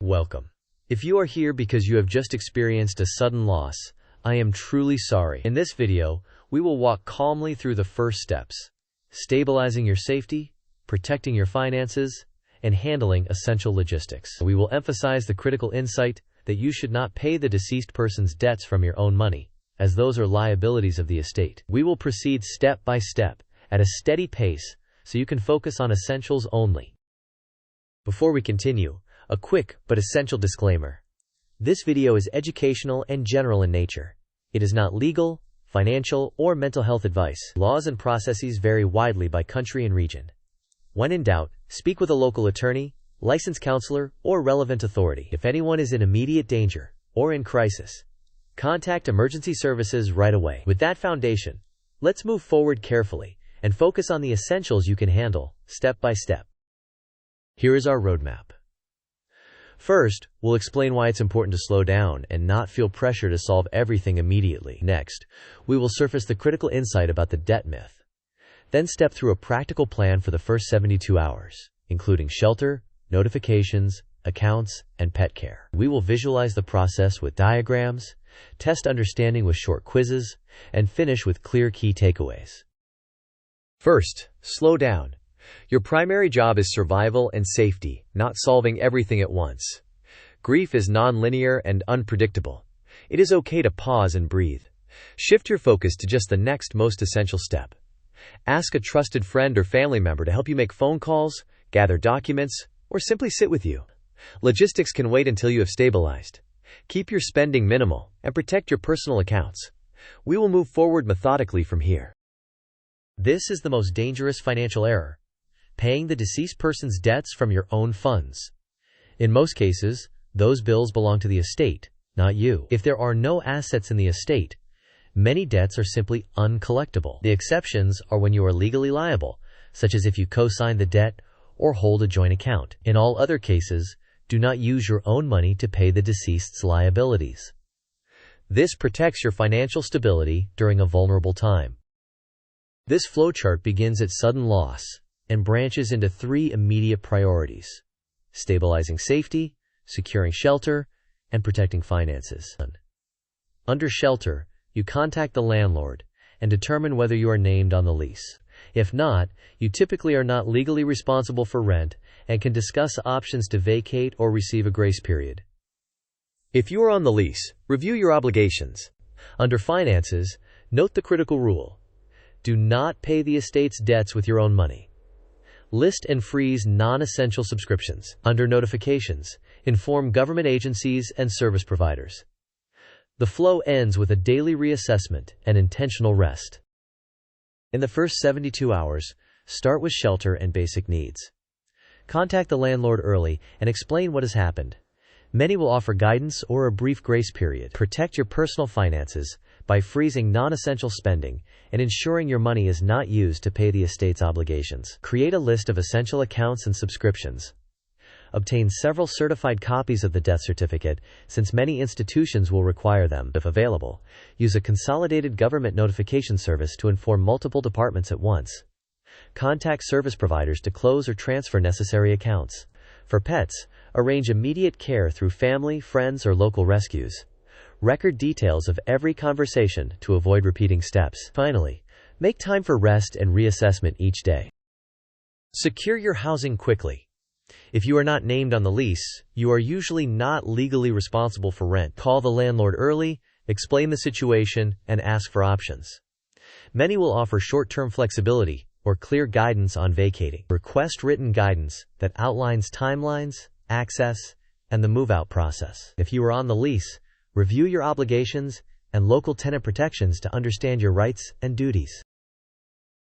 Welcome. If you are here because you have just experienced a sudden loss, I am truly sorry. In this video, we will walk calmly through the first steps: stabilizing your safety, protecting your finances, and handling essential logistics. We will emphasize the critical insight that you should not pay the deceased person's debts from your own money, as those are liabilities of the estate. We will proceed step by step, at a steady pace, so you can focus on essentials only. Before we continue, a quick but essential disclaimer. This video is educational and general in nature. It is not legal, financial, or mental health advice. Laws and processes vary widely by country and region. When in doubt, speak with a local attorney, licensed counselor, or relevant authority. If anyone is in immediate danger or in crisis, contact emergency services right away. With that foundation, let's move forward carefully and focus on the essentials you can handle, step by step. Here is our roadmap. First, we'll explain why it's important to slow down and not feel pressure to solve everything immediately. Next, we will surface the critical insight about the debt myth. Then step through a practical plan for the first 72 hours, including shelter, notifications, accounts, and pet care. We will visualize the process with diagrams, test understanding with short quizzes, and finish with clear key takeaways. First, slow down. Your primary job is survival and safety, not solving everything at once. Grief is non-linear and unpredictable. It is okay to pause and breathe. Shift your focus to just the next most essential step. Ask a trusted friend or family member to help you make phone calls, gather documents, or simply sit with you. Logistics can wait until you have stabilized. Keep your spending minimal and protect your personal accounts. We will move forward methodically from here. This is the most dangerous financial error: paying the deceased person's debts from your own funds. In most cases, those bills belong to the estate, not you. If there are no assets in the estate, many debts are simply uncollectible. The exceptions are when you are legally liable, such as if you co-sign the debt or hold a joint account. In all other cases, do not use your own money to pay the deceased's liabilities. This protects your financial stability during a vulnerable time. This flowchart begins at sudden loss and branches into 3 immediate priorities: stabilizing safety, securing shelter, and protecting finances. Under shelter, you contact the landlord and determine whether you are named on the lease. If not, you typically are not legally responsible for rent and can discuss options to vacate or receive a grace period. If you are on the lease, review your obligations. Under finances, note the critical rule: do not pay the estate's debts with your own money. List and freeze non-essential subscriptions. Under notifications, inform government agencies and service providers. The flow ends with a daily reassessment and intentional rest. In the first 72 hours, start with shelter and basic needs. Contact the landlord early and explain what has happened. Many will offer guidance or a brief grace period. Protect your personal finances by freezing non-essential spending and ensuring your money is not used to pay the estate's obligations. Create a list of essential accounts and subscriptions. Obtain several certified copies of the death certificate, since many institutions will require them. If available, use a consolidated government notification service to inform multiple departments at once. Contact service providers to close or transfer necessary accounts. For pets, arrange immediate care through family, friends, or local rescues. Record details of every conversation to avoid repeating steps. Finally, make time for rest and reassessment each day. Secure your housing quickly. If you are not named on the lease, you are usually not legally responsible for rent. Call the landlord early, explain the situation, and ask for options. Many will offer short-term flexibility or clear guidance on vacating. Request written guidance that outlines timelines, access, and the move-out process. If you are on the lease, review your obligations and local tenant protections to understand your rights and duties.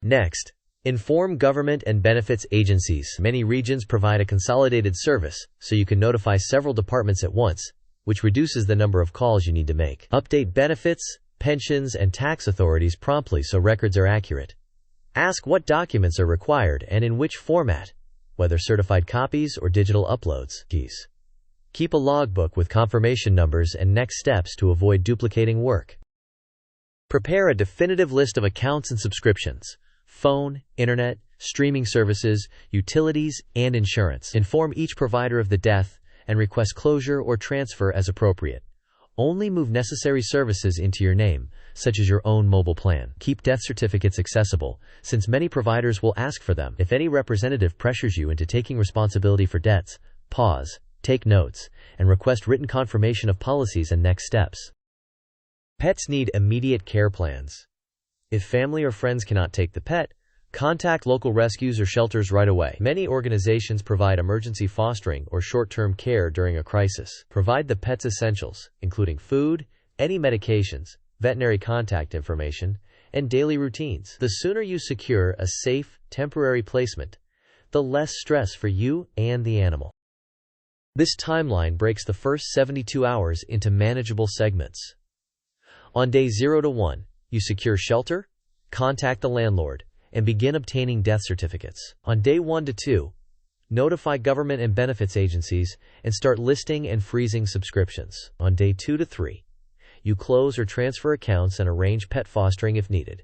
Next, inform government and benefits agencies. Many regions provide a consolidated service, so you can notify several departments at once, which reduces the number of calls you need to make. Update benefits, pensions, and tax authorities promptly so records are accurate. Ask what documents are required and in which format, whether certified copies or digital uploads. Keep a logbook with confirmation numbers and next steps to avoid duplicating work. Prepare a definitive list of accounts and subscriptions: phone, internet, streaming services, utilities, and insurance. Inform each provider of the death and request closure or transfer as appropriate. Only move necessary services into your name, such as your own mobile plan. Keep death certificates accessible, since many providers will ask for them. If any representative pressures you into taking responsibility for debts, pause, take notes, and request written confirmation of policies and next steps. Pets need immediate care plans. If family or friends cannot take the pet, contact local rescues or shelters right away. Many organizations provide emergency fostering or short-term care during a crisis. Provide the pet's essentials, including food, any medications, veterinary contact information, and daily routines. The sooner you secure a safe, temporary placement, the less stress for you and the animal. This timeline breaks the first 72 hours into manageable segments. On day 0 to 1, you secure shelter, contact the landlord, and begin obtaining death certificates. On day 1 to 2, notify government and benefits agencies and start listing and freezing subscriptions. On day 2 to 3, you close or transfer accounts and arrange pet fostering if needed.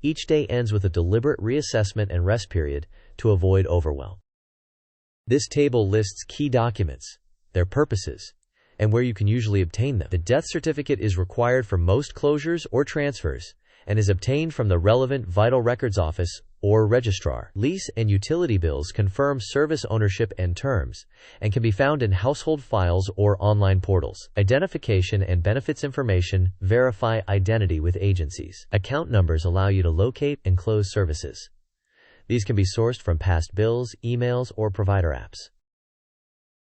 Each day ends with a deliberate reassessment and rest period to avoid overwhelm. This table lists key documents, their purposes, and where you can usually obtain them. The death certificate is required for most closures or transfers and is obtained from the relevant Vital Records Office or registrar. Lease and utility bills confirm service ownership and terms and can be found in household files or online portals. Identification and benefits information verify identity with agencies. Account numbers allow you to locate and close services. These can be sourced from past bills, emails, or provider apps.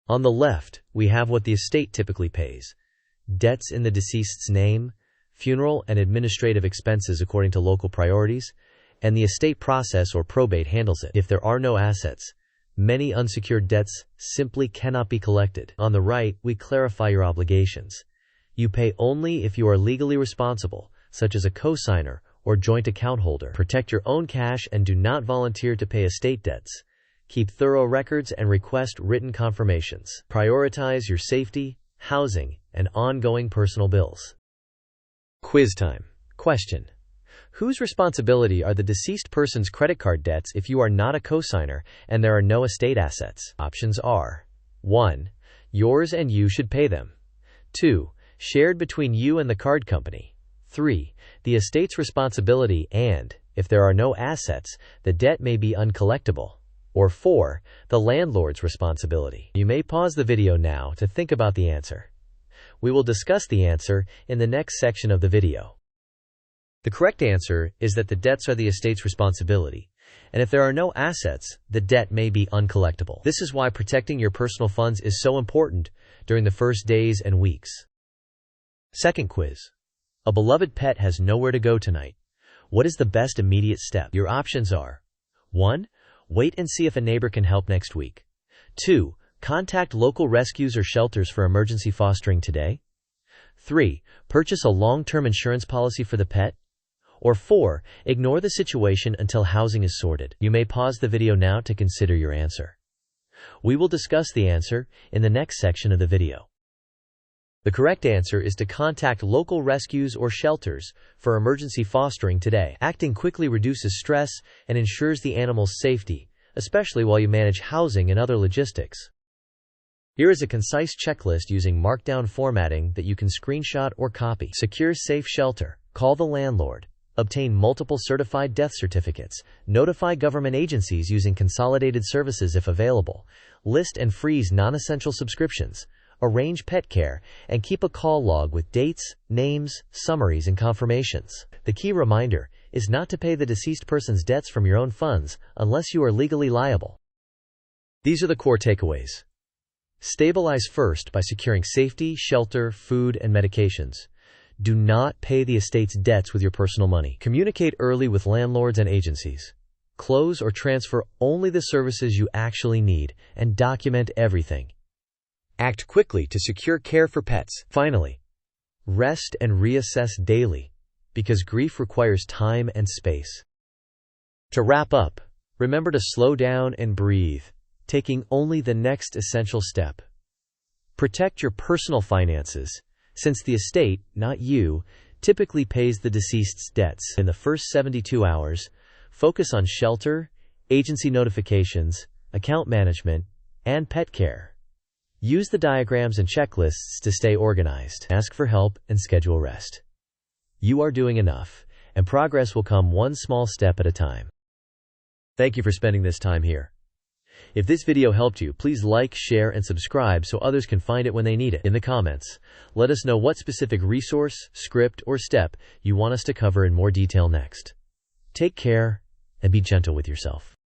On the left, we have what the estate typically pays: debts in the deceased's name, funeral and administrative expenses according to local priorities, and the estate process or probate handles it. If there are no assets, many unsecured debts simply cannot be collected. On the right, we clarify your obligations. You pay only if you are legally responsible, such as a cosigner or joint account holder. Protect your own cash and do not volunteer to pay estate debts. Keep thorough records and request written confirmations. Prioritize your safety, housing, and ongoing personal bills. Quiz time. Question: whose responsibility are the deceased person's credit card debts if you are not a cosigner and there are no estate assets? Options are: 1. Yours and you should pay them. 2. Shared between you and the card company. 3. The estate's responsibility and, if there are no assets, the debt may be uncollectible. Or 4. The landlord's responsibility. You may pause the video now to think about the answer. We will discuss the answer in the next section of the video. The correct answer is that the debts are the estate's responsibility, and if there are no assets, the debt may be uncollectible. This is why protecting your personal funds is so important during the first days and weeks. Second quiz. A beloved pet has nowhere to go tonight. What is the best immediate step? Your options are: 1. Wait and see if a neighbor can help next week. 2. Contact local rescues or shelters for emergency fostering today. 3. Purchase a long-term insurance policy for the pet. Or 4. Ignore the situation until housing is sorted. You may pause the video now to consider your answer. We will discuss the answer in the next section of the video. The correct answer is to contact local rescues or shelters for emergency fostering today. Acting quickly reduces stress and ensures the animal's safety, especially while you manage housing and other logistics. Here is a concise checklist using Markdown formatting that you can screenshot or copy. Secure safe shelter. Call the landlord. Obtain multiple certified death certificates. Notify government agencies using consolidated services if available. List and freeze non-essential subscriptions. Arrange pet care, and keep a call log with dates, names, summaries, and confirmations. The key reminder is not to pay the deceased person's debts from your own funds unless you are legally liable. These are the core takeaways. Stabilize first by securing safety, shelter, food, and medications. Do not pay the estate's debts with your personal money. Communicate early with landlords and agencies. Close or transfer only the services you actually need, and document everything. Act quickly to secure care for pets. Finally, rest and reassess daily, because grief requires time and space. To wrap up, remember to slow down and breathe, taking only the next essential step. Protect your personal finances, since the estate, not you, typically pays the deceased's debts. In the first 72 hours, focus on shelter, agency notifications, account management, and pet care. Use the diagrams and checklists to stay organized. Ask for help and schedule rest. You are doing enough, and progress will come one small step at a time. Thank you for spending this time here. If this video helped you, please like, share, and subscribe so others can find it when they need it. In the comments, let us know what specific resource, script, or step you want us to cover in more detail next. Take care and be gentle with yourself.